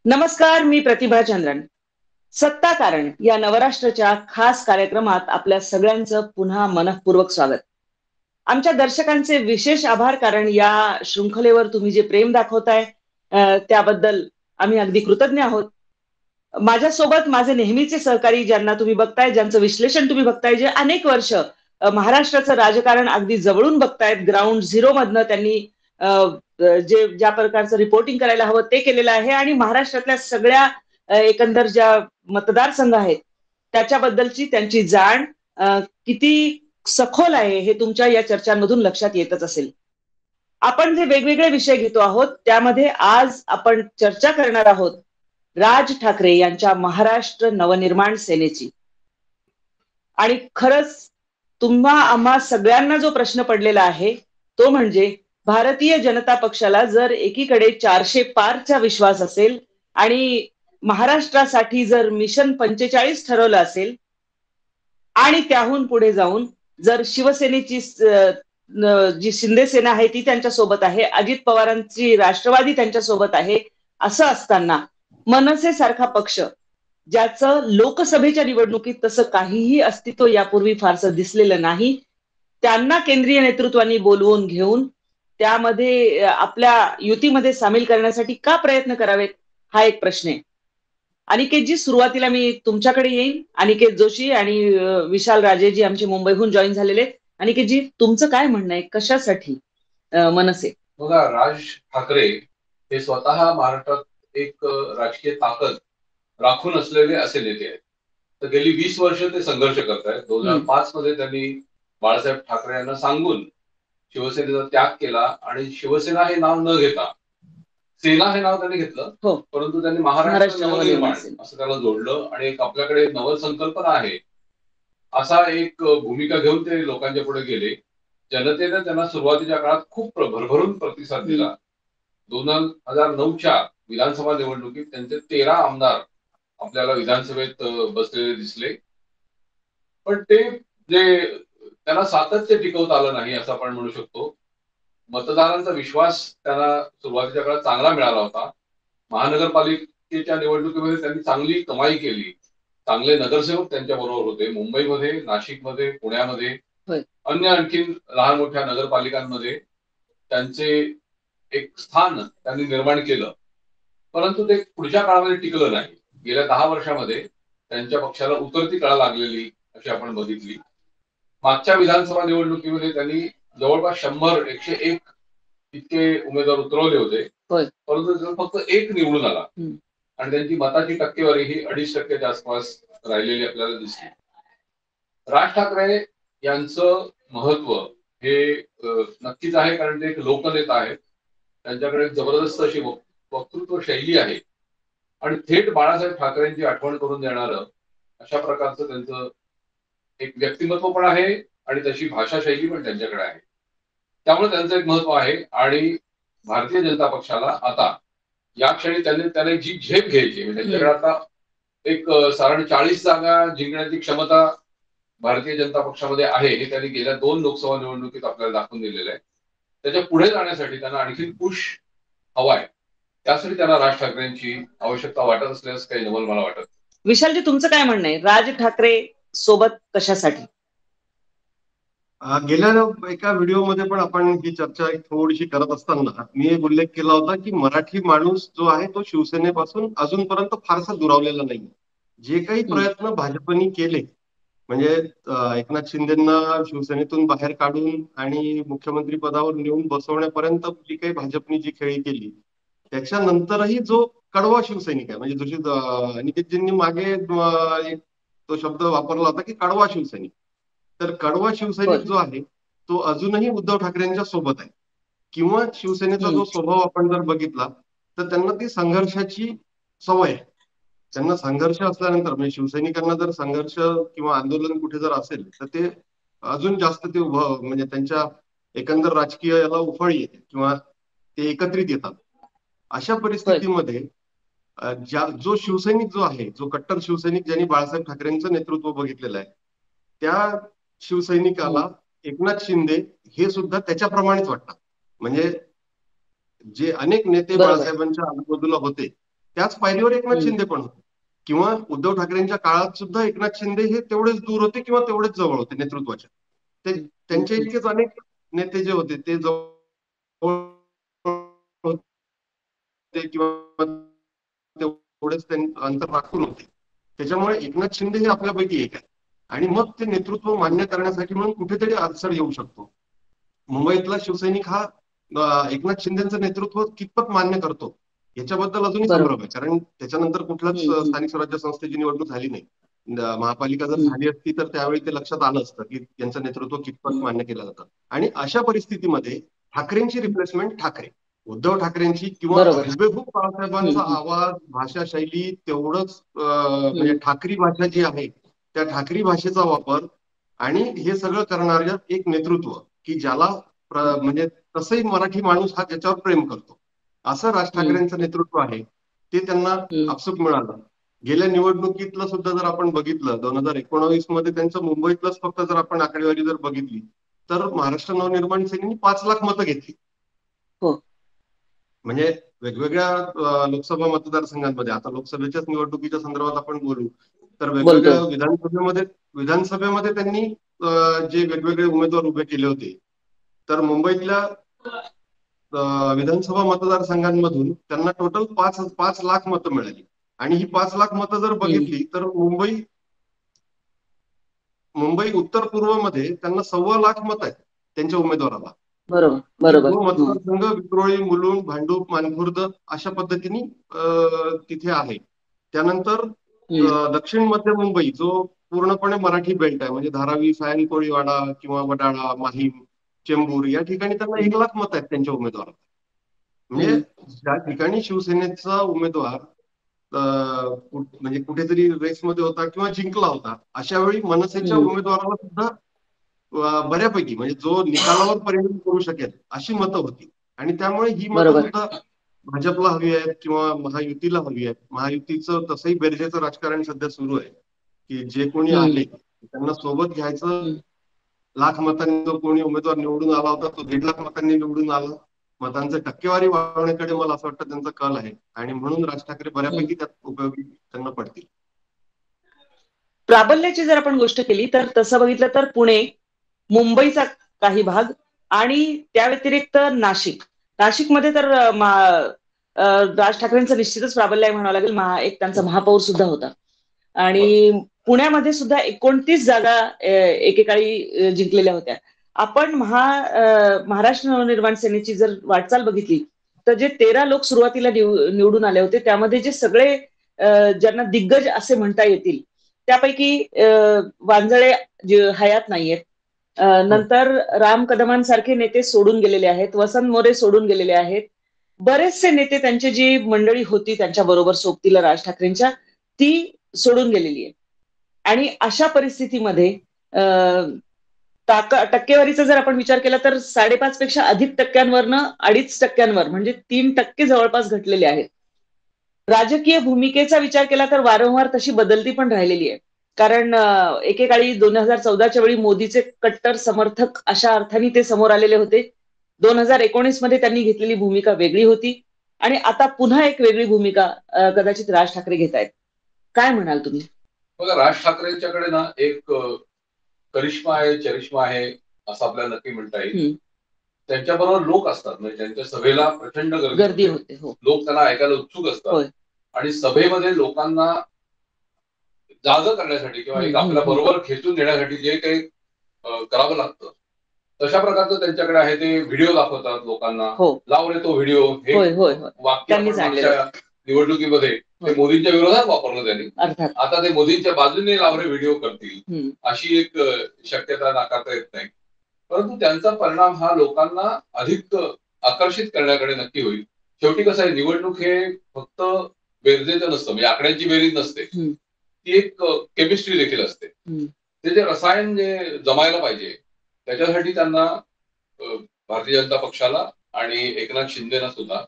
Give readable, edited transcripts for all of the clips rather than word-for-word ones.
नमस्कार, मी प्रतिभा चंद्रन. सत्ता कारण या नवराष्ट्राच्या खास कार्यक्रमात आपल्या सगळ्यांचं पुन्हा मनःपूर्वक स्वागत. आमच्या दर्शकांचे विशेष आभार, कारण या शृंखलेवर तुम्ही जे प्रेम दाखवताय त्याबद्दल आम्ही अगदी कृतज्ञ आहोत. माझ्यासोबत माझे नेहमीचे सहकारी, ज्यांना तुम्ही बघताय, ज्यांचं विश्लेषण तुम्ही बघताय, जे अनेक वर्ष महाराष्ट्राचं राजकारण अगदी जवळून बघतायत, ग्राउंड झिरो मधनं त्यांनी अ, जे ज्या प्रकारचं रिपोर्टिंग करायला हवं ते केलेलं आहे, आणि महाराष्ट्रातल्या सगळ्या एकंदर ज्या मतदारसंघ आहेत त्याच्याबद्दलची त्यांची जाण किती सखोल आहे हे तुमच्या या चर्चांमधून लक्षात येतच असेल. आपण जे वेगवेगळे विषय घेतो आहोत त्यामध्ये आज आपण चर्चा करणार आहोत राज ठाकरे यांच्या महाराष्ट्र नवनिर्माण सेनेची. आणि खरंच तुम्हा आम्हा सगळ्यांना जो प्रश्न पडलेला आहे तो म्हणजे, भारतीय जनता पक्षाला जर एकीकडे 400 पारचा विश्वास असेल आणि महाराष्ट्रासाठी जर मिशन 45 ठरवलं असेल, आणि त्याहून पुढे जाऊन जर शिवसेनेची जी शिंदे सेना आहे ती त्यांच्या सोबत आहे, अजित पवारांची राष्ट्रवादी त्यांच्या सोबत आहे, असं असताना मनसे सारखा पक्ष, ज्याचं लोकसभेच्या निवडणुकीत तसं काहीही अस्तित्व यापूर्वी फारसं दिसलेलं नाही, त्यांना केंद्रीय नेतृत्वानी बोलवून घेऊन त्यामध्ये आपल्या युतीमध्ये सामील करण्यासाठी का प्रयत्न करावेत, हा एक प्रश्न आहे. अनिकेतजी, सुरुवातीला मी तुमच्याकडे येईन. अनिकेत जोशी आणि विशाल राजेजी आमचे मुंबईहून जॉईन झालेले. अनिकेतजी, तुमचं काय म्हणणं आहे, कशासाठी मनसे? बघा, राज ठाकरे हे स्वतः महाराष्ट्रात एक राजकीय ताकद राखून असलेले असे नेते आहेत. तर गेली 20 वर्ष ते संघर्ष करत आहेत. 2005 मध्ये त्यांनी बाळासाहेब ठाकरे यांना सांगून शिवसेनेचा त्याग केला आणि शिवसेना हे नाव न घेता सेना हे नाव त्यांनी घेतलं. हो, परंतु त्यांनी महाराष्ट्र नवनिर्माण असं त्याला जोडलं आणि एक आपल्याकडे नवसंकल्पना आहे असा एक भूमिका घेऊन ते लोकांच्या पुढे गेले. जनतेने त्यांना सुरुवातीच्या काळात खूप भरभरून प्रतिसाद दिला. 2009च्या विधानसभा निवडणुकीत त्यांचे 13 आमदार आपल्याला विधानसभेत बसलेले दिसले. पण ते जे त्यांना सातत्य टिकवता आलं नाही असं आपण म्हणू शकतो. मतदारांचा विश्वास त्यांना सुरुवातीच्या काळात चांगला मिळाला होता. महानगरपालिकेच्या निवडणुकीमध्ये त्यांनी चांगली कमाई केली. चांगले नगरसेवक त्यांच्या बरोबर होते. मुंबईमध्ये, नाशिकमध्ये, पुण्यामध्ये, अन्य आणखीन लहान मोठ्या नगरपालिकांमध्ये त्यांचे एक स्थान त्यांनी निर्माण केलं. परंतु ते पुढच्या काळामध्ये टिकलं नाही. गेल्या 10 वर्षामध्ये त्यांच्या पक्षाला उतरती कळा लागलेली अशी आपण बघितली. मागच्या विधानसभा निवडणुकीमध्ये त्यांनी जवळपास 100-101 इतके उमेदवार उतरवले होते, परंतु फक्त एक निवडून आला आणि त्यांची मताची टक्केवारी ही 2.5%च्या आसपास राहिलेली आपल्याला दिसली. राज ठाकरे यांचं महत्व हे नक्कीच आहे, कारण ते एक लोकनेता आहेत. त्यांच्याकडे जबरदस्त अशी वक्तृत्व शैली आहे आणि थेट बाळासाहेब ठाकरेंची आठवण करून देणारं अशा प्रकारचं त्यांचं एक व्यक्तिमत्व पण आहे आणि तशी भाषा शैली पण त्यांच्याकडे आहे. त्यामुळे त्यांचं एक महत्व आहे. आणि भारतीय जनता पक्षाला आता या क्षणी त्याने जी झेप घ्यायची, म्हणजे त्यांच्याकडे आता एक साधारण 40 जागा जिंकण्याची क्षमता भारतीय जनता पक्षामध्ये आहे, हे त्यांनी गेल्या 2 लोकसभा निवडणुकीत आपल्याला दाखवून दिलेलं आहे. त्याच्या पुढे जाण्यासाठी त्यांना आणखी पुश हवाय. त्यासाठी त्यांना राज ठाकरेंची आवश्यकता वाटत असल्यास काही नवल मला वाटत. विशालजी, तुमचं काय म्हणणं आहे, राज ठाकरे सोबत कशासाठी? गेल्या एका व्हिडिओमध्ये पण आपण ही चर्चा थोडीशी करत असताना मी एक उल्लेख केला होता की मराठी माणूस जो आहे तो शिवसेनेपासून अजूनपर्यंत फारसा दुरावलेला नाही. जे काही प्रयत्न भाजपनी केले, म्हणजे एकनाथ शिंदेना शिवसेनेतून बाहेर काढून आणि मुख्यमंत्री पदावर नेऊन बसवण्यापर्यंत जी काही भाजपनी जी खेळी केली, त्याच्यानंतरही जो कडवा शिवसैनिक आहे, म्हणजे जशी निकेतजींनी मागे एक तो शब्द वापरला होता की कडवा शिवसैनिक, तर कडवा शिवसैनिक जो आहे तो अजूनही उद्धव ठाकरेंच्या सोबत आहे. किंवा शिवसेनेचा जो स्वभाव आपण जर बघितला तर त्यांना ती संघर्षाची सवय आहे. त्यांना संघर्ष असल्यानंतर, म्हणजे शिवसैनिकांना जर संघर्ष किंवा आंदोलन कुठे जर असेल तर ते अजून जास्त ते म्हणजे त्यांच्या एकंदर राजकीय याला उफाळी येते किंवा ते एकत्रित येतात. अशा परिस्थितीमध्ये जो शिवसैनिक जो आहे, जो कट्टर शिवसैनिक ज्यांनी बाळासाहेब ठाकरेंचं नेतृत्व बघितलेलं आहे, त्या शिवसैनिकाला एकनाथ शिंदे हे सुद्धा त्याच्याप्रमाणेच वाटतात. म्हणजे जे अनेक नेते बाळासाहेबांच्या आजूबाजूला होते त्याच पायरीवर एकनाथ हम्म. शिंदे पण होते. किंवा उद्धव ठाकरेंच्या काळात सुद्धा एकनाथ शिंदे हे तेवढेच दूर होते किंवा तेवढेच जवळ होते नेतृत्वाच्या. ते त्यांच्या इतकेच अनेक नेते जे होते ते जवळ होते किंवा तेवढेच अंतर राखून होते. त्याच्यामुळे एकनाथ शिंदे हे आपल्यापैकी एक आहे. आणि मग ते नेतृत्व मान्य करण्यासाठी म्हणून कुठेतरी अडचण येऊ शकतो. मुंबईतला शिवसैनिक हा एकनाथ शिंदेचं नेतृत्व कितपत मान्य करतो याच्याबद्दल अजूनही बरोबर. संभ्रम आहे. कारण त्याच्यानंतर कुठलाच स्थानिक स्वराज्य संस्थेची निवडणूक झाली नाही. महापालिका जर झाली असती तर त्यावेळी ते लक्षात आलं असतं की यांचं नेतृत्व कितपत मान्य केलं जातं. आणि अशा परिस्थितीमध्ये ठाकरेंची रिप्लेसमेंट ठाकरे, उद्धव ठाकरेंची किंवा बरोबर. हुबेहूब बाळासाहेबांचा आवाज, भाषा शैली तेवढंच म्हणजे ठाकरी भाषा जी आहे त्या ठाकरी भाषेचा वापर आणि हे सगळं करणारं एक नेतृत्व की ज्याला म्हणजे तसंही मराठी माणूस हा त्याच्यावर प्रेम करतो असं राज ठाकरेंचं नेतृत्व आहे ते त्यांना आपसूक मिळालं. गेल्या निवडणुकीतलं सुद्धा जर आपण बघितलं 2019 मध्ये त्यांचं मुंबईतलंच फक्त जर आपण आकडेवारी जर बघितली तर महाराष्ट्र नवनिर्माण सेनेने 5 लाख मतं घेतली. हो. म्हणजे वेगवेगळ्या लोकसभा मतदारसंघांमध्ये आता लोकसभेच्याच निवडणुकीच्या संदर्भात आपण बोलू तर वेगवेगळ्या विधानसभेमध्ये त्यांनी जे वेगवेगळे उमेदवार उभे केले होते तर मुंबईतल्या विधानसभा मतदारसंघांमधून त्यांना टोटल 5 लाख मतं मिळाली. आणि ही 5 लाख मतं जर बघितली तर मुंबई उत्तर पूर्वमध्ये त्यांना 1.25 लाख मतं आहेत त्यांच्या उमेदवाराला. बरोबर. जो मतदारसंघ विक्रोळी, मुलुंड, भांडूप, मानखुर्द अशा पद्धतीने तिथे आहे. त्यानंतर दक्षिण मध्य मुंबई जो पूर्णपणे मराठी बेल्ट आहे म्हणजे धारावी, सायन, कोळीवाडा किंवा वडाळा, माहीम, चेंबूर या ठिकाणी त्यांना 1 लाख मतं आहेत त्यांच्या उमेदवाराला. म्हणजे ज्या ठिकाणी शिवसेनेचा उमेदवार म्हणजे कुठेतरी रेसमध्ये होता किंवा जिंकला होता अशा वेळी मनसेच्या उमेदवाराला सुद्धा बऱ्यापैकी म्हणजे जो निकालावर परिणाम करू शकेल अशी मतं होती. आणि त्यामुळे ही मतं सुद्धा भाजपला हवी आहेत किंवा महायुतीला हवी आहेत. महायुतीचं तसंही बेरजेचं राजकारण सध्या सुरू आहे की जे कोणी आले त्यांना सोबत घ्यायचं. लाख मतांनी जो कोणी उमेदवार निवडून आला होता तो 1.5 लाख मतांनी निवडून आला. मतांचं टक्केवारी वाढवण्याकडे मला असं वाटतं त्यांचा कल आहे आणि म्हणून राज ठाकरे बऱ्यापैकी त्यात उपयोगी त्यांना पडतील. प्राबल्याची जर आपण गोष्ट केली तर तसं बघितलं तर पुणे, मुंबईचा काही भाग आणि त्या व्यतिरिक्त नाशिकमध्ये तर राज ठाकरेंचं निश्चितच प्राबल्य आहे म्हणावं लागेल. एक त्यांचा महापौर सुद्धा होता. आणि पुण्यामध्ये सुद्धा 29 जागा एकेकाळी जिंकलेल्या होत्या. आपण महाराष्ट्र नवनिर्माण सेनेची जर वाटचाल बघितली तर जे 13 लोक सुरुवातीला निवडून आले होते त्यामध्ये जे सगळे ज्यांना दिग्गज असे म्हणता येतील त्यापैकी वांजळे हयात नाहीयेत. नंतर राम कदमांसारखे नेते सोडून गेलेले आहेत. वसंत मोरे सोडून गेलेले आहेत. बरेचसे नेते त्यांची जी मंडळी होती त्यांच्या बरोबर सोबतीला राज ठाकरेंच्या ती सोडून गेलेली आहे. आणि अशा परिस्थितीमध्ये टक्केवारीचा जर आपण विचार केला तर 5.5 पेक्षा अधिक टक्क्यांवरनं 2.5% म्हणजे 3% जवळपास घटलेले आहेत. राजकीय भूमिकेचा विचार केला तर वारंवार तशी बदलती पण राहिलेली आहे. कारण एकेकाळी 2014च्या वेळी मोदीचे कट्टर समर्थक अशा अर्थाने ते समोर आलेले होते. 2019 मध्ये त्यांनी घेतलेली भूमिका वेगळी होती आणि आता पुन्हा एक वेगळी भूमिका कदाचित राज ठाकरे घेत आहेत. काय म्हणाल तुम्ही? बघा राज ठाकरेंच्याकडे ना एक करिश्मा आहे, चरिश्मा आहे असं आपल्याला नक्की म्हणता येईल. त्यांच्याबरोबर लोक असतात म्हणजे त्यांच्या सभेला प्रचंड गर्दी होते. लोक त्यांना ऐकायला उत्सुक असतात आणि सभेमध्ये लोकांना जागं करण्यासाठी किंवा एक आपल्या बरोबर खेचून देण्यासाठी जे काही करावं लागतं तशा प्रकारचं त्यांच्याकडे आहे. ते व्हिडिओ दाखवतात लोकांना. लाव रे तो व्हिडिओ हे वाक्य मागच्या निवडणुकीमध्ये ते मोदींच्या विरोधात वापरलं त्यांनी. आता ते मोदींच्या बाजूने लाव रे व्हिडिओ करतील अशी एक शक्यता नाकारता येत नाही. परंतु त्यांचा परिणाम हा लोकांना अधिक आकर्षित करण्याकडे नक्की होईल. शेवटी कसं आहे निवडणूक हे फक्त बेरजेचं नसतं म्हणजे आकड्यांची बेरीज नसते. ती एक केमिस्ट्री देखील असते. ते जे रसायन जे जमायला पाहिजे त्याच्यासाठी त्यांना भारतीय जनता पक्षाला आणि एकनाथ शिंदेना सुद्धा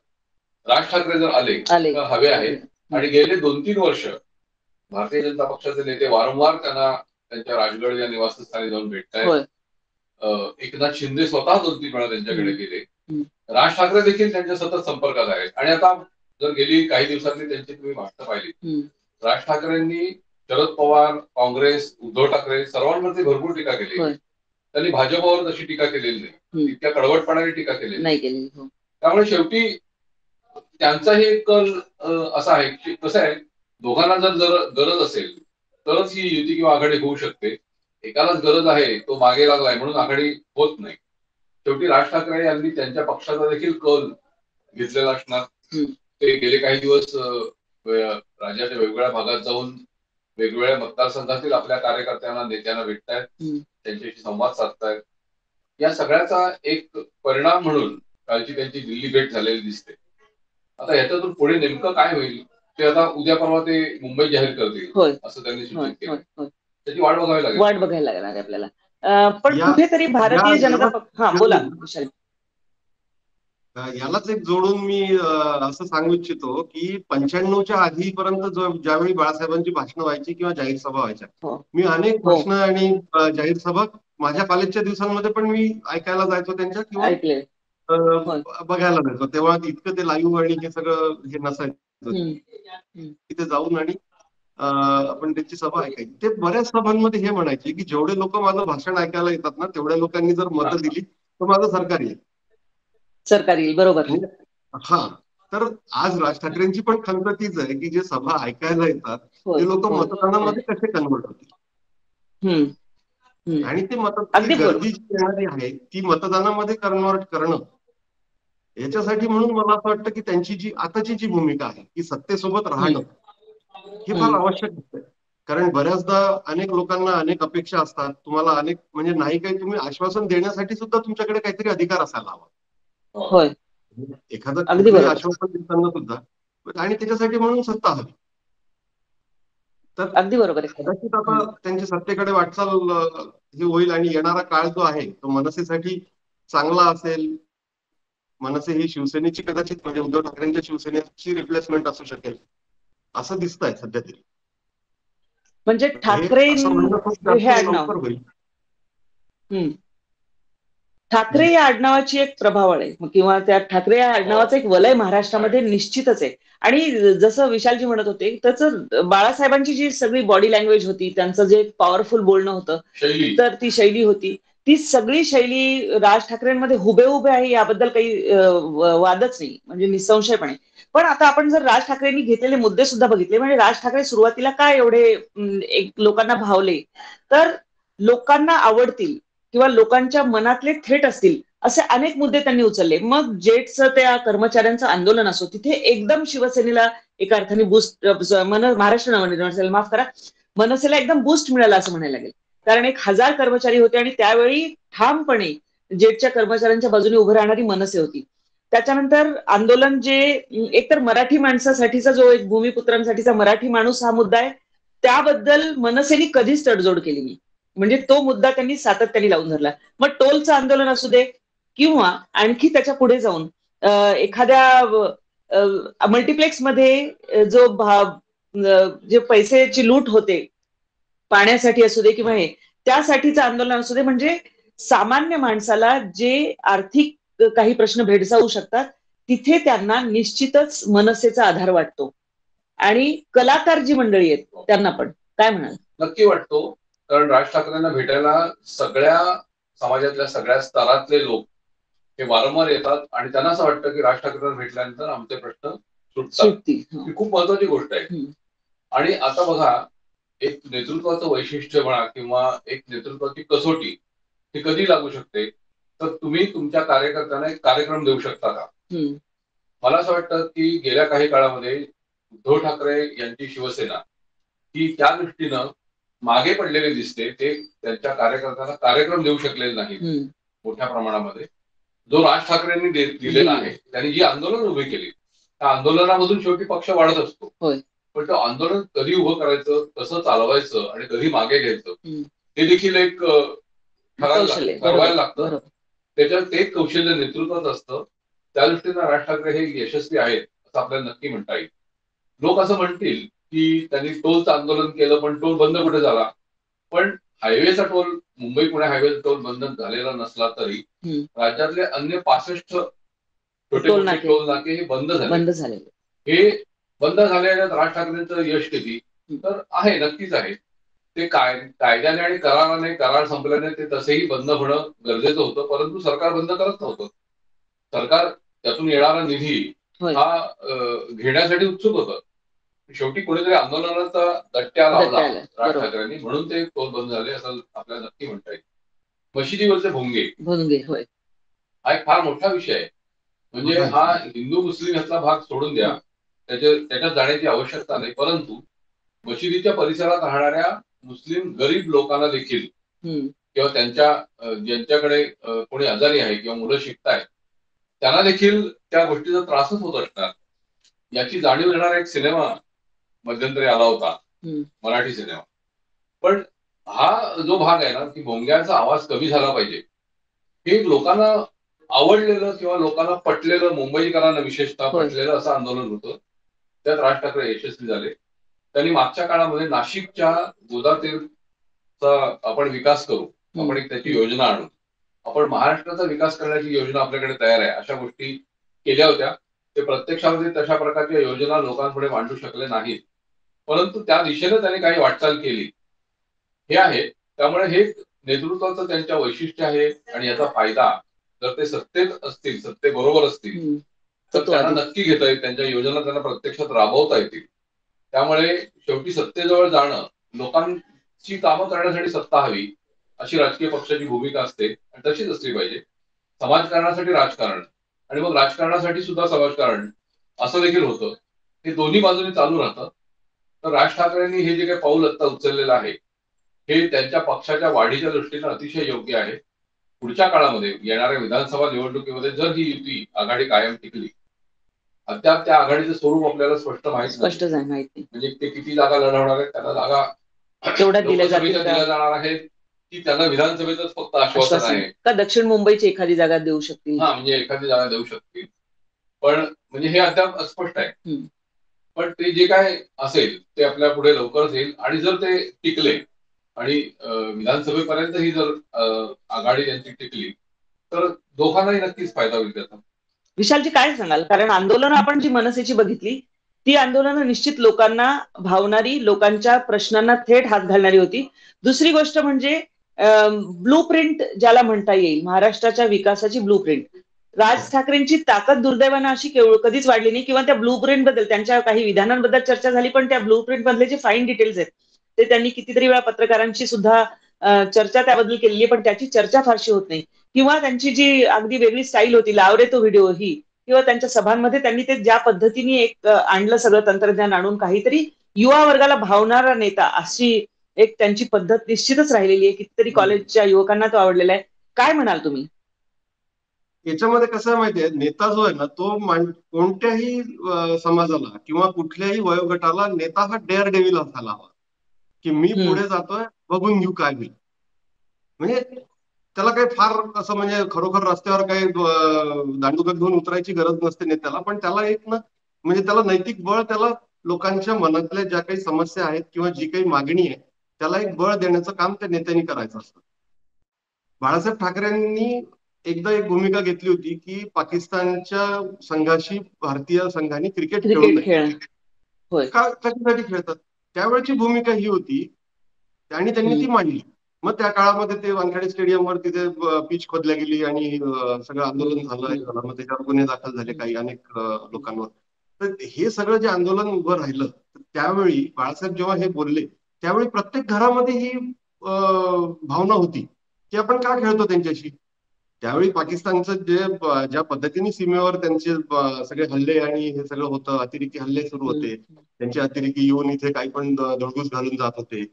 राज ठाकरे जर आले तर हवे आहेत. आणि गेले 2-3 वर्ष भारतीय जनता पक्षाचे नेते वारंवार त्यांना त्यांच्या राजगड या निवासस्थानी जाऊन भेटतायत. एकनाथ शिंदे स्वतः 2-3 वेळा त्यांच्याकडे गेले. राज ठाकरे देखील त्यांच्या सतत संपर्कात आहेत आणि आता जर गेली काही दिवसांनी त्यांची तुम्ही भाषणं पाहिली, हम्म. राज ठाकरेंनी शरद पवार, काँग्रेस, उद्धव ठाकरे सर्वांवरती भरपूर टीका केली. होय. त्यांनी भाजपवर तशी टीका केलेली नाही, इतक्या कडवटपणाने टीका केलेली नाही केली. हो. त्यामुळे शेवटी त्यांचाही एक कल असा आहे की कसं आहे, दोघांना जर गरज असेल तरच ही युती किंवा आघाडी होऊ शकते. एकालाच गरज आहे, तो मागे लागलाय म्हणून आघाडी होत नाही. शेवटी राज ठाकरे यांनी त्यांच्या पक्षाचा देखील कल घेतलेला असणार. ते गेले काही दिवस राज्याच्या वेगवेगळ्या भागात जाऊन वेगवेगळ्या मतदारसंघातील आपल्या कार्यकर्त्यांना, नेत्यांना भेटतायत, त्यांच्याशी संवाद साधतायत. या सगळ्याचा एक परिणाम म्हणून कालची त्यांची दिल्ली भेट झालेली दिसते. आता ह्याच्यातून पुढे नेमकं काय होईल ते आता उद्या परवा ते मुंबईत जाहीर करतील असं त्यांनी सूचित केलं. त्याची वाट बघावी लागेल. वाट बघायला लागणार आपल्याला. पण कुठेतरी भारतीय जनता पक्ष. हा, बोला विशाल. यालाच एक जोडून मी असं सांगू इच्छितो की 95च्या आधीपर्यंत ज्यावेळी बाळासाहेबांची भाषणं व्हायची किंवा जाहीर सभा व्हायच्या, मी अनेक भाषणं आणि जाहीर सभा माझ्या कॉलेजच्या दिवसांमध्ये पण मी ऐकायला जायचो त्यांच्या किंवा बघायला जायचो. तेव्हा इतकं ते लाईव्ह आणि हे सगळं हे नसायचं. तिथे जाऊन आणि आपण त्यांची सभा ऐकायची. ते बऱ्याच सभांमध्ये हे म्हणायचे की जेवढे लोक माझं भाषण ऐकायला येतात ना, तेवढ्या लोकांनी जर मतं दिली तर माझं सरकार येईल. सरकार येईल. बरोबर. हा, तर आज राज ठाकरेंची पण खंत तीच आहे की जे सभा ऐकायला येतात ते लोक मतदानामध्ये कसे कन्वर्ट होतील, आणि ते गर्दी जी येणारी आहे ती मतदानामध्ये कन्वर्ट करणं, याच्यासाठी म्हणून मला असं वाटतं की त्यांची जी आताची जी भूमिका आहे की सत्तेसोबत राहणं हे फार आवश्यक असतं. कारण बऱ्याचदा अनेक लोकांना अनेक अपेक्षा असतात. तुम्हाला अनेक म्हणजे नाही काही तुम्ही आश्वासन देण्यासाठी सुद्धा तुमच्याकडे काहीतरी अधिकार असायला हवा. होय, एखादं कुठलंही आश्वासन देताना सुद्धा, आणि त्याच्यासाठी म्हणून सत्ता हवी. तर अगदी बरोबर आहे. कदाचित आता त्यांच्या सत्तेकडे वाटचाल ही होईल आणि येणारा काळ जो आहे तो मनसेसाठी चांगला असेल. मनसे ही शिवसेनेची कदाचित म्हणजे उद्धव ठाकरेंच्या शिवसेनेची रिप्लेसमेंट असू शकेल असं दिसतंय सध्या तरी. म्हणजे ठाकरे ठाकरे या आडनावाची एक प्रभावळ आहे किंवा त्या ठाकरे या आडनावाचं एक वलय महाराष्ट्रामध्ये निश्चितच आहे. आणि जसं विशालजी म्हणत होते तसं बाळासाहेबांची जी सगळी बॉडी लँग्वेज होती, त्यांचं जे पॉवरफुल बोलणं होतं, तर ती शैली होती, ती सगळी शैली राज ठाकरेंमध्ये हुबेहुबे आहे याबद्दल काही वादच नाही, म्हणजे निसंशयपणे. पण आता आपण जर राज ठाकरेंनी घेतलेले मुद्दे सुद्धा बघितले, म्हणजे राज ठाकरे सुरुवातीला काय एवढे एक लोकांना भावले, तर लोकांना आवडतील किंवा लोकांच्या मनातले थेट असतील असे अनेक मुद्दे त्यांनी उचलले. मग जेटचं त्या कर्मचाऱ्यांचं आंदोलन असो, तिथे एकदम शिवसेनेला एका अर्थाने बूस्ट, महाराष्ट्र नवनिर्माण, माफ करा, मनसेला एकदम बूस्ट मिळाला असं म्हणायला लागेल. कारण 1000 कर्मचारी होते आणि त्यावेळी ठामपणे जेटच्या कर्मचाऱ्यांच्या बाजूने उभं राहणारी मनसे होती. त्याच्यानंतर आंदोलन जे एकतर मराठी माणसासाठीचा जो एक भूमिपुत्रांसाठीचा मराठी माणूस हा मुद्दा आहे, त्याबद्दल मनसेने कधीच तडजोड केली नाही. म्हणजे तो मुद्दा त्यांनी सातत्याने लावून धरला. मग टोलचं आंदोलन असू दे किंवा आणखी त्याच्या पुढे जाऊन एखाद्या मल्टिप्लेक्स मध्ये जो जे पैशाची लूट होते पाण्यासाठी असू दे किंवा हे त्यासाठीचं आंदोलन असू दे, म्हणजे सामान्य माणसाला जे आर्थिक काही प्रश्न भेडसावू शकतात तिथे त्यांना निश्चितच मनसेचा आधार वाटतो. आणि कलाकार जी मंडळी आहेत त्यांना पण काय म्हणाल? नक्की वाटतो, कारण राज ठाकरेंना भेटायला सगळ्या समाजातल्या सगळ्या स्तरातले लोक हे वारंवार येतात आणि त्यांना असं वाटतं की राज ठाकरेंना भेटल्यानंतर आमचे प्रश्न सुटतात. ही खूप महत्वाची गोष्ट आहे. आणि आता बघा, एक नेतृत्वाचं वैशिष्ट्य म्हणा किंवा एक नेतृत्वाची कसोटी ही कधी लागू शकते, तर तुम्ही तुमच्या कार्यकर्त्यांना एक कार्यक्रम देऊ शकता का. मला असं वाटतं की गेल्या काही काळामध्ये उद्धव ठाकरे यांची शिवसेना ही त्या दृष्टीनं मागे पडलेले दिसते. ते त्यांच्या कार्यकर्त्यांना कार्यक्रम देऊ शकलेले नाही मोठ्या प्रमाणामध्ये. जो राज ठाकरेंनी दिलेला आहे, त्यांनी जी आंदोलन उभी केली त्या आंदोलनामधून शेवटी पक्ष वाढत असतो. पण ते आंदोलन कधी उभं करायचं, कसं चालवायचं आणि कधी मागे घ्यायचं हे देखील एक ठरवायला लागतं. त्याच्यात ते कौशल्य नेतृत्वात असतं. त्या दृष्टीनं राज ठाकरे हे यशस्वी आहेत असं आपल्याला नक्की म्हणता येईल. लोक असं म्हणतील की त्यांनी टोलचं आंदोलन केलं पण टोल बंद कुठे झाला. पण हायवेचा टोल, मुंबई पुणे हायवेचा टोल बंद झालेला नसला तरी राज्यातले अन्य 65 छोटे मोठे टोल नाके हे बंद झाले. हे बंद झाल्याने राज ठाकरेंचं यश किती, तर आहे, नक्कीच आहे. ते कायद्याने आणि कराराने, करार संपल्याने ते तसेही बंद होणं गरजेचं होतं, परंतु सरकार बंद करत नव्हतं. सरकार त्यातून येणारा निधी होय. हा घेण्यासाठी उत्सुक होतं. शेवटी कोणीतरी आंदोलनाचा दट्ट्या लावला दट्ट्याला, राज बरोबर. ठाकरेंनी, म्हणून ते टोल बंद झाले असं आपल्याला नक्की म्हणता येईल. मशिदीवरचे भोंगे भोंगे, होय. हा एक फार मोठा विषय आहे. म्हणजे मोठा हा आहे. हिंदू मुस्लिम ह्याचा भाग सोडून द्या, त्याच्यात जाण्याची आवश्यकता नाही, परंतु मशिदीच्या परिसरात राहणाऱ्या मुस्लिम गरीब लोकांना देखील किंवा त्यांच्या ज्यांच्याकडे कोणी आजारी आहे किंवा मुलं शिकतायत त्यांना देखील त्या गोष्टीचा त्रासच होत असणार, याची जाणीव देणारा एक सिनेमा मध्यंतरी आला होता, मराठी सिनेमा. पण हा जो भाग आहे ना, की भोंग्यांचा आवाज कमी झाला पाहिजे, हे लोकांना आवडलेलं किंवा लोकांना पटलेलं, मुंबईकरांना विशेषतः पटलेलं असं आंदोलन होतं. त्यात राज ठाकरे यशस्वी झाले. त्यांनी मागच्या काळामध्ये नाशिकच्या गोदातीरचा आपण विकास करू, आपण एक त्याची योजना आणू, आपण महाराष्ट्राचा विकास करण्याची योजना आपल्याकडे तयार आहे, अशा गोष्टी केल्या होत्या. ते प्रत्यक्षामध्ये तशा प्रकारच्या योजना लोकांपुढे मांडू शकले नाहीत, परंतु त्या दिशेने त्यांनी काही वाटचाल केली, हे आहे. त्यामुळे हे नेतृत्वाचं त्यांच्या वैशिष्ट्य आहे आणि याचा फायदा जर ते सत्तेत असतील, सत्तेबरोबर असतील, तर त्यांना नक्की घेता येईल, त्यांच्या योजना त्यांना प्रत्यक्षात राबवता येतील. त्यामुळे शेवटी सत्तेजवळ जाणं, लोकांची कामं करण्यासाठी सत्ता हवी, अशी राजकीय पक्षाची भूमिका असते आणि तशीच असली पाहिजे. समाजकारणासाठी राजकारण आणि मग राजकारणासाठी सुद्धा समाजकारण असं देखील होतं. हे दोन्ही बाजूने चालू राहतं. तर राज ठाकरेंनी हे जे काही पाऊल आता उचललेलं आहे, हे त्यांच्या पक्षाच्या वाढीच्या दृष्टीने अतिशय योग्य आहे. पुढच्या काळामध्ये येणाऱ्या विधानसभा निवडणुकीमध्ये जर ही युती आघाडी कायम टिकली, अद्याप त्या आघाडीचं स्वरूप आपल्याला स्पष्ट नाही. म्हणजे ते किती जागा लढवणार आहेत, त्यांना जागा तेवढ्या दिल्या जाणार आहेत की त्यांना विधानसभेतच फक्त आश्वासन आहे का दक्षिण मुंबईची एखादी जागा देऊ शकतील. म्हणजे एखादी जागा देऊ शकतील, पण म्हणजे हे अद्याप अस्पष्ट आहे. पण ते जे काय असेल ते आपल्या पुढे लवकरच येईल आणि जर ते टिकले आणि विधानसभेपर्यंतही जर आघाडी त्यांची टिकली, तर दोघांनाही नक्कीच फायदा होईल त्याचा. विशालजी काय सांगाल, कारण आंदोलन आपण जी मनसेची बघितली ती आंदोलनं निश्चित लोकांना भावणारी, लोकांच्या प्रश्नांना थेट हात घालणारी होती. दुसरी गोष्ट म्हणजे ब्लू प्रिंट ज्याला म्हणता येईल, महाराष्ट्राच्या विकासाची ब्लू प्रिंट. राज ठाकरेंची ताकद दुर्दैवानं अशी कधीच वाढली नाही, किंवा त्या ब्लू प्रिंट बद्दल त्यांच्या काही विधानांबद्दल चर्चा झाली, पण त्या ब्लू प्रिंट मधले जे फाईन डिटेल्स आहेत ते त्यांनी कितीतरी वेळा पत्रकारांशी सुद्धा चर्चा त्याबद्दल केलेली आहे, पण त्याची चर्चा फारशी होत नाही. किंवा त्यांची जी अगदी वेगळी स्टाईल होती, लावरे तो व्हिडिओ ही, किंवा त्यांच्या सभांमध्ये त्यांनी ते ज्या पद्धतीने एक आणलं सगळं तंत्रज्ञान आणून, काहीतरी युवा वर्गाला भावणारा नेता, अशी एक त्यांची पद्धत निश्चितच राहिलेली आहे. कितीतरी कॉलेजच्या युवकांना तो आवडलेला आहे. काय म्हणाल तुम्ही? याच्यामध्ये कसं आहे माहितीये, नेता जो आहे ना तो कोणत्याही समाजाला किंवा कुठल्याही वयोगटाला नेता हा डेअर डेव्हिल असायला हवा, की मी पुढे जातोय, बघून घेऊ काय होईल. म्हणजे त्याला काही फार असं म्हणजे खरोखर रस्त्यावर काही दांडुका घेऊन उतरायची गरज नसते नेत्याला, पण त्याला एक ना म्हणजे त्याला नैतिक बळ, त्याला लोकांच्या मनातल्या ज्या काही समस्या आहेत किंवा जी काही मागणी आहे त्याला एक बळ देण्याचं काम त्या नेत्यांनी करायचं असतं. बाळासाहेब ठाकरेंनी एकदा एक भूमिका घेतली होती की पाकिस्तानच्या संघाशी भारतीय संघाने क्रिकेट खेळू नये. कशासाठी खेळतात, त्यावेळेची भूमिका ही होती आणि त्यांनी ती मांडली. मग त्या काळामध्ये ते वानखेडे स्टेडियमवर तिथे पिच खोदल्या गेली आणि सगळं आंदोलन झालं, मग त्याच्यावर गुन्हे दाखल झाले काही अनेक लोकांवर. तर हे सगळं जे आंदोलन उभं राहिलं, त्यावेळी बाळासाहेब जेव्हा हे बोलले त्यावेळी प्रत्येक घरामध्ये ही भावना होती की आपण का खेळतो त्यांच्याशी. त्यावेळी पाकिस्तानचं ज्या पद्धतीने सीमेवर त्यांचे सगळे हल्ले आणि हे सगळं होतं, अतिरेकी हल्ले सुरू होते, त्यांचे अतिरेकी येऊन इथे काही पण धडगूस घालून जात होते.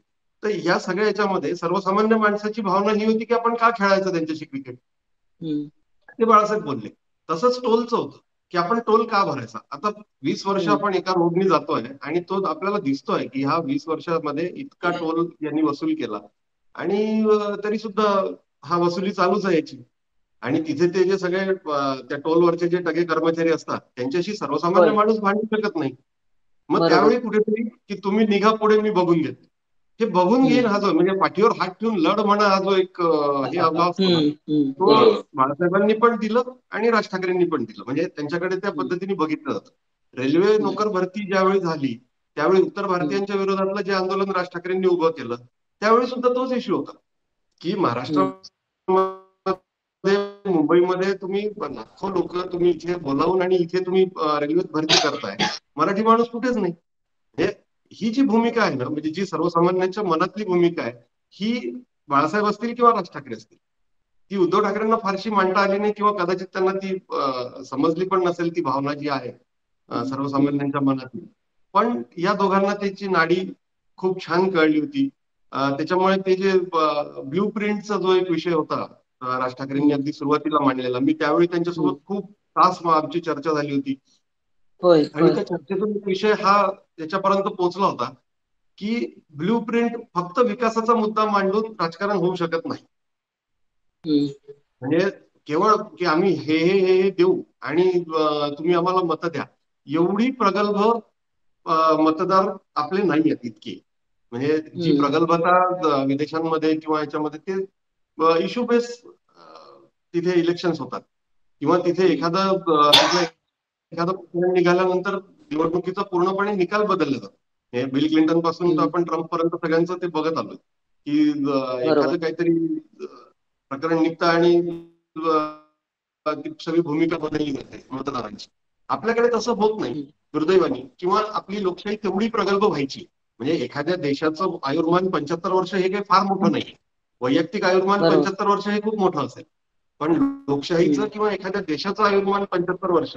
तर या सगळ्या याच्यामध्ये सर्वसामान्य माणसाची भावना ही होती की आपण का खेळायचं त्यांच्याशी क्रिकेट, ते बाळासाहेब बोलले. तसंच टोलचं होतं की आपण टोल का भरायचा. आता 20 वर्ष आपण एका रोडनी जातोय आणि तो आपल्याला दिसतोय की ह्या 20 वर्षामध्ये इतका टोल यांनी वसूल केला आणि तरी सुद्धा हा वसुली चालूच आहे याची. आणि तिथे ते जे सगळे त्या टोलवरचे जे टगे कर्मचारी असतात त्यांच्याशी सर्वसामान्य माणूस भांडू शकत नाही. मग त्यावेळी कुठेतरी की तुम्ही निघा पुढे, मी बघून घेतो. हे बघून घेईन हा जो म्हणजे पाठीवर हात ठेवून लढ म्हणा, हा जो एक हे हवा असतो ना, तो बाळासाहेबांनी पण दिलं आणि राज ठाकरेंनी पण दिलं. म्हणजे त्यांच्याकडे त्या पद्धतीने बघितलं जातं. रेल्वे नोकर भरती ज्यावेळी झाली त्यावेळी उत्तर भारतीयांच्या विरोधातलं जे आंदोलन राज ठाकरेंनी उभं केलं त्यावेळी सुद्धा तोच इश्यू होता की महाराष्ट्रामध्ये मुंबईमध्ये तुम्ही लाखो लोक तुम्ही इथे बोलावून आणि इथे तुम्ही रेल्वेत भरती करताय, मराठी माणूस कुठेच नाही. ही जी भूमिका आहे ना, म्हणजे जी सर्वसामान्यांच्या मनातली भूमिका आहे, ही बाळासाहेब असतील किंवा राज ठाकरे असतील, ती उद्धव ठाकरेंना फारशी मांडता आली नाही किंवा कदाचित त्यांना ती समजली पण नसेल ती भावना जी आहे सर्वसामान्यांच्या मनातली. पण या दोघांना त्याची नाडी खूप छान कळली होती. त्याच्यामुळे ते जे ब्ल्यू प्रिंटचा जो एक विषय होता राज ठाकरेंनी अगदी सुरुवातीला मांडलेला, मी त्यावेळी त्यांच्यासोबत खूप तास आमची चर्चा झाली होती. आणि त्या चर्चेतून विषय हा याच्यापर्यंत पोहोचला होता की ब्ल्यू प्रिंट फक्त विकासाचा मुद्दा मांडून राजकारण होऊ शकत नाही. म्हणजे केवळ की आम्ही हे देऊ आणि तुम्ही आम्हाला मतं द्या, एवढी प्रगल्भ मतदार आपले नाही आहेत इतके. म्हणजे जी प्रगल्भता विदेशांमध्ये किंवा याच्यामध्ये ते इश्यू बेस तिथे इलेक्शन्स होतात किंवा तिथे एखादं निघाल्यानंतर निवडणुकीचा पूर्णपणे निकाल बदलला जातो. हे बिल क्लिंटन पासून तर आपण ट्रम्प पर्यंत सगळ्यांचं ते बघत आलो की एखादं काहीतरी प्रकरण निघतं आणि सगळी भूमिका बदलली जाते मतदारांची. आपल्याकडे तसं होत नाही दुर्दैवानी, किंवा आपली लोकशाही तेवढी प्रगल्भ व्हायची. म्हणजे एखाद्या देशाचं आयुर्मान 75 वर्ष हे काही फार मोठं नाही. वैयक्तिक आयुर्मान 75 वर्ष हे खूप मोठं असेल, पण लोकशाहीचं किंवा एखाद्या देशाचं आयुर्मान 75 वर्ष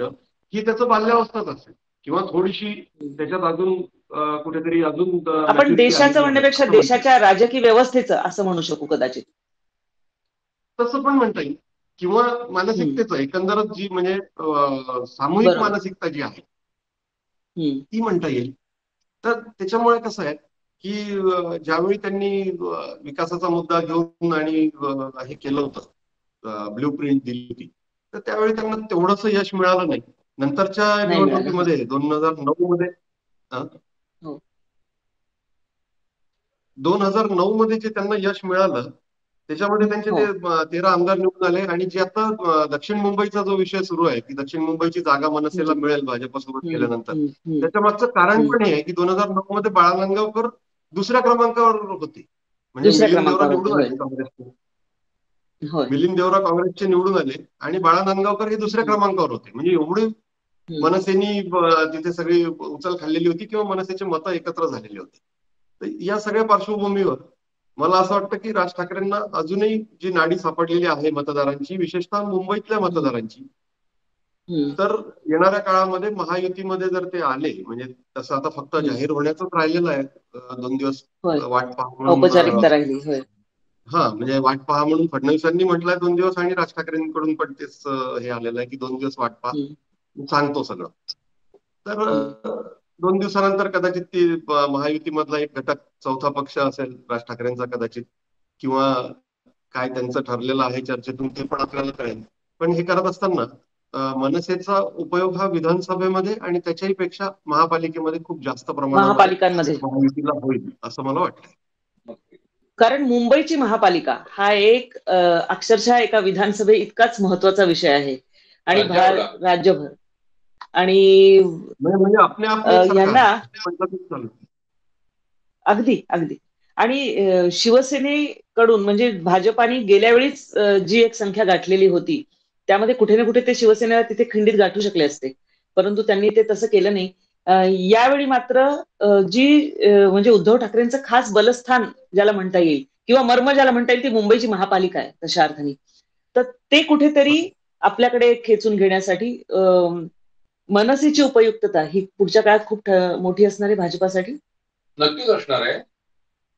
ही त्याचं बाल्यावस्थाच असेल किंवा थोडीशी त्याच्यात अजून कुठेतरी अजून आपण देशाचं म्हणण्यापेक्षा देशाच्या राजकीय व्यवस्थेचं असं म्हणू शकू कदाचित. तसं पण म्हणता येईल, किंवा मानसिकतेचं एकंदरच जी म्हणजे सामूहिक मानसिकता जी आहे ती म्हणता येईल. तर त्याच्यामुळे कसं आहे की ज्यावेळी त्यांनी विकासाचा मुद्दा घेऊन आणि हे केलं होतं, ब्ल्यू प्रिंट दिली होती, तर त्यावेळी त्यांना तेवढंच यश मिळालं नाही. नंतरच्या निवडणुकीमध्ये 2009 मध्ये 2009 मध्ये जे त्यांना यश मिळालं त्याच्यामध्ये त्यांचे ते 13 आमदार निवडून आले. आणि जे आता दक्षिण मुंबईचा जो विषय सुरू आहे की दक्षिण मुंबईची जागा मनसेला मिळेल भाजपसोबत केल्यानंतर, त्याच्या मागचं कारण पण हे आहे की 2009 मध्ये बाळा नांदगावकर दुसऱ्या क्रमांकावर होते. म्हणजे मिलिंद देवरा निवडून आले काँग्रेसचे, मिलिंद देवरा काँग्रेसचे निवडून आले आणि बाळा नांदगावकर हे दुसऱ्या क्रमांकावर होते. म्हणजे एवढी मनसेनी तिथे सगळी उचल खाल्लेली होती किंवा मनसेचे मतं एकत्र झालेली होती. तर या सगळ्या पार्श्वभूमीवर मला असं वाटतं की राज ठाकरेंना अजूनही जी नाडी सापडलेली आहे मतदारांची, विशेषतः मुंबईतल्या मतदारांची, तर येणाऱ्या काळामध्ये महायुतीमध्ये जर ते आले, म्हणजे तसं आता फक्त जाहीर होण्याचंच राहिलेलं आहे, 2 दिवस वाट पाहा औपचारिकता राहिली. म्हणजे वाट पहा म्हणून फडणवीसांनी म्हटलंय 2 दिवस आणि राज ठाकरेंकडून पण तेच हे आलेलं आहे की 2 दिवस वाट पहा, सांगतो सगळं. तर 2 दिवसानंतर कदाचित ती महायुतीमधला एक घटक चौथा पक्ष असेल राज ठाकरेंचा कदाचित, किंवा काय त्यांचं ठरलेलं आहे चर्चेतून ते पण आपल्याला कळेल. पण हे करत असताना मनसेचा उपयोग हा विधानसभेमध्ये आणि त्याच्याही पेक्षा महापालिकेमध्ये खूप जास्त प्रमाणामध्ये महायुतीला होईल असं मला वाटतं. कारण मुंबईची महापालिका हा एक अक्षरशः एका विधानसभे इतकाच महत्वाचा विषय आहे आणि राज्यभर. आणि म्हणजे आपल्या अगदी आणि शिवसेनेकडून म्हणजे भाजपाने गेल्या वेळीच जी एक संख्या गाठलेली होती त्यामध्ये कुठे ना कुठे ते शिवसेनेला तिथे खंडित गाठू शकले असते, परंतु त्यांनी ते तसं केलं नाही. यावेळी मात्र जी म्हणजे उद्धव ठाकरेंचं खास बलस्थान ज्याला म्हणता येईल किंवा मर्म ज्याला म्हणता येईल ती मुंबईची महापालिका आहे तशा अर्थाने. तर ते कुठेतरी आपल्याकडे खेचून घेण्यासाठी मनसेची उपयुक्तता ही पुढच्या काळात खूप मोठी असणार आहे भाजपासाठी. नक्कीच असणार आहे,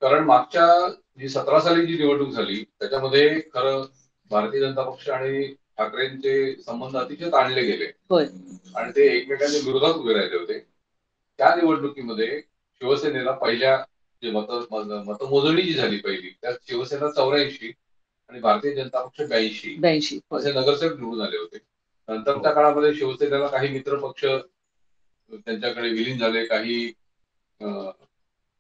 कारण मागच्या जी 17 साली जी निवडणूक झाली त्याच्यामध्ये खरं भारतीय जनता पक्ष आणि ठाकरेंचे संबंध अतिशय ताणले गेले आणि ते एकमेकांच्या विरोधात उभे राहिले होते. त्या निवडणुकीमध्ये शिवसेनेला पहिल्या जे मतमोजणी जी झाली पहिली त्यात शिवसेना 84 आणि भारतीय जनता पक्ष 82 असे नगरसेवक निवडून आले होते. नंतरच्या काळामध्ये शिवसेनेला काही मित्र पक्ष त्यांच्याकडे विलीन झाले, काही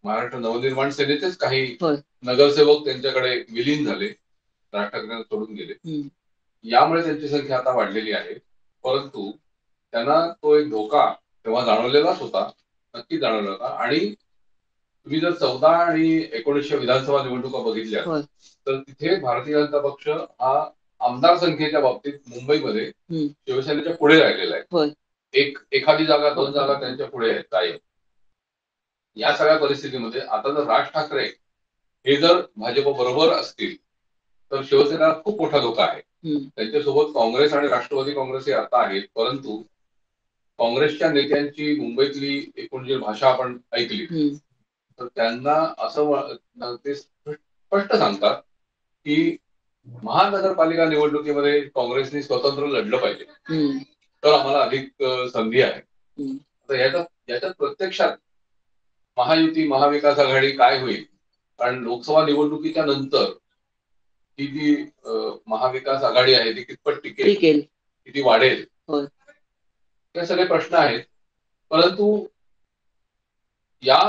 महाराष्ट्र नवनिर्माण सेनेचेच काही नगरसेवक त्यांच्याकडे विलीन झाले, राज ठाकरेंना सोडून गेले. यामुळे त्यांची संख्या आता वाढलेली आहे, परंतु त्यांना तो एक धोका तेव्हा जाणवलेलाच होता, नक्कीच जाणवला होता. आणि तुम्ही जर 14 आणि 1900 विधानसभा निवडणुका बघितल्या होय. तर तिथे भारतीय जनता पक्ष हा आमदार संख्येच्या बाबतीत मुंबईमध्ये शिवसेनेच्या पुढे राहिलेला आहे. होय. एखादी जागा 2 जागा त्यांच्या पुढे आहेत कायम. या सगळ्या परिस्थितीमध्ये आता जर राज ठाकरे हे जर भाजप बरोबर असतील तर शिवसेना खूप मोठा धोका आहे. त्यांच्यासोबत काँग्रेस आणि राष्ट्रवादी काँग्रेस हे आता आहेत, परंतु काँग्रेसच्या नेत्यांची मुंबईतली एकूण जी भाषा आपण ऐकली तर त्यांना असं ते स्पष्ट सांगतात की महानगरपालिका निवडणुकीमध्ये काँग्रेसने स्वतंत्र लढलं पाहिजे तर आम्हाला अधिक संधी आहे. तर याच्यात प्रत्यक्षात महायुती महाविकास आघाडी काय होईल, कारण लोकसभा निवडणुकीच्या नंतर ही जी महाविकास आघाडी आहे ती कितपत टिकेल, किती वाढेल, हे सगळे प्रश्न आहेत. परंतु या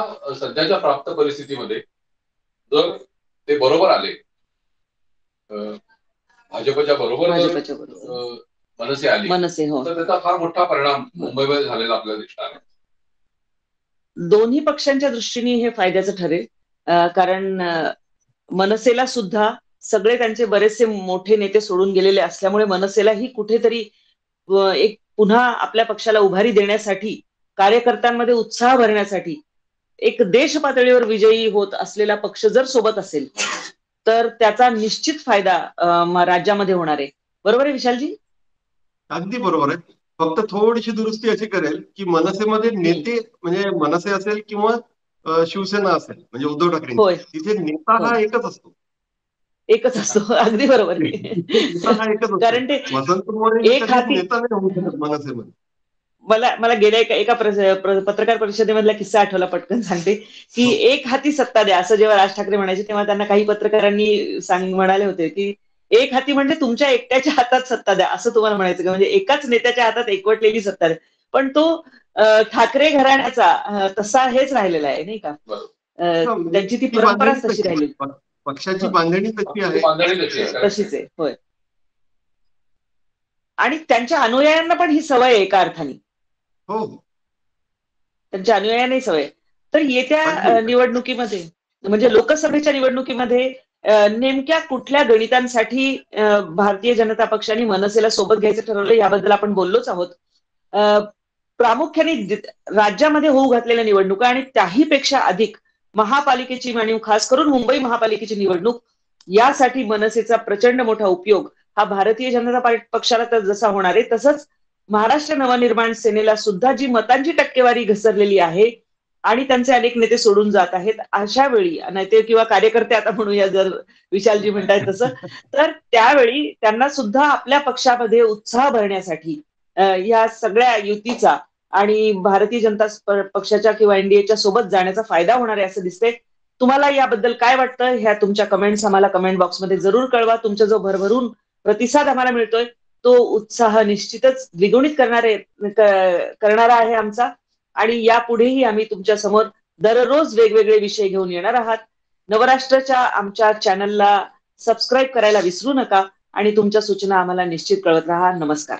सध्याच्या प्राप्त परिस्थितीमध्ये जर ते बरोबर आले, भाजपच्या बरोबर मनसे आली तर त्याचा फार मोठा परिणाम मुंबईमध्ये झालेला आपल्याला दिसणार आहे. दोन्ही पक्षांच्या दृष्टीने हे फायद्याचं ठरेल, कारण मनसेला सुद्धा सगळे त्यांचे बरेचसे मोठे नेते सोडून गेलेले असल्यामुळे मनसेलाही कुठेतरी एक पुन्हा आपल्या पक्षाला उभारी देण्यासाठी, कार्यकर्त्यांमध्ये उत्साह भरण्यासाठी एक देश पातळीवर विजयी होत असलेला पक्ष जर सोबत असेल तर त्याचा निश्चित फायदा राज्यामध्ये होणार आहे. बरोबर आहे विशालजी? अगदी बरोबर आहे. फक्त थोडीशी दुरुस्ती अशी करेल की मनसेमध्ये नेते म्हणजे मनसे असेल किंवा शिवसेना असेल म्हणजे उद्धव ठाकरे, तिथे नेता हा एकच असतो. अगदी बरोबर आहे. कारण ते वसंत मोरे नेता नाही होऊ शकत मनसेमध्ये. मला गेल्या एका पत्रकार परिषदेमधला किस्सा आठवला, पटकन सांगते की एक हाती सत्ता द्या असं जेव्हा राज ठाकरे म्हणायचे तेव्हा त्यांना काही पत्रकारांनी म्हणाले होते की एक हाती म्हणजे तुमच्या एकट्याच्या हातात सत्ता द्या असं तुम्हाला म्हणायचं का, म्हणजे एकाच नेत्याच्या हातात एकवटलेली सत्ता द्या. पण तो ठाकरे घराण्याचा तसा हेच राहिलेला आहे नाही का, त्यांची ती परंपरा तशी राहिली, पक्षाची बांधणी तशी आहे, तशीच आहे. होय. आणि त्यांच्या अनुयायांना पण ही सवय आहे एका अर्थाने. हो, त्यांच्या अनुयायांनाही सवय. तर येत्या निवडणुकीमध्ये म्हणजे लोकसभेच्या निवडणुकीमध्ये नेमक्या कुठल्या गणितांसाठी भारतीय जनता पक्षाने मनसेला सोबत घ्यायचं ठरवलं याबद्दल आपण बोललोच आहोत. प्रामुख्याने राज्यामध्ये होऊ घातलेल्या निवडणुका आणि त्याहीपेक्षा अधिक महापालिकेची आणि खास करून मुंबई महापालिकेची निवडणूक, यासाठी मनसेचा प्रचंड मोठा उपयोग हा भारतीय जनता पक्षाला तर जसा होणार आहे तसंच महाराष्ट्र नवनिर्माण सेनेला सुद्धा जी मतांची टक्केवारी घसरलेली आहे आणि त्यांचे अनेक नेते सोडून जात आहेत, अशा वेळी नेते किंवा कार्यकर्ते आता म्हणूया जर विशालजी म्हणतायत तसं, तर त्यावेळी त्यांना सुद्धा आपल्या पक्षामध्ये उत्साह भरण्यासाठी या सगळ्या युतीचा आणि भारतीय जनता पक्षाच्या किंवा एनडीएच्या सोबत जाण्याचा फायदा होणार आहे असं दिसतंय. तुम्हाला याबद्दल काय वाटतं, ह्या तुमच्या कमेंट्स आम्हाला कमेंट बॉक्समध्ये जरूर कळवा. तुमचा जो भरभरून प्रतिसाद आम्हाला मिळतोय तो उत्साह निश्चितच द्विगुणित करणारा आहे आमचा. आणि यापुढेही आम्ही तुमच्या समोर दररोज वेगवेगळे विषय घेऊन येणार आहात. नवराष्ट्राच्या आमच्या चॅनलला सबस्क्राईब करायला विसरू नका आणि तुमच्या सूचना आम्हाला निश्चित कळवत राहा. नमस्कार.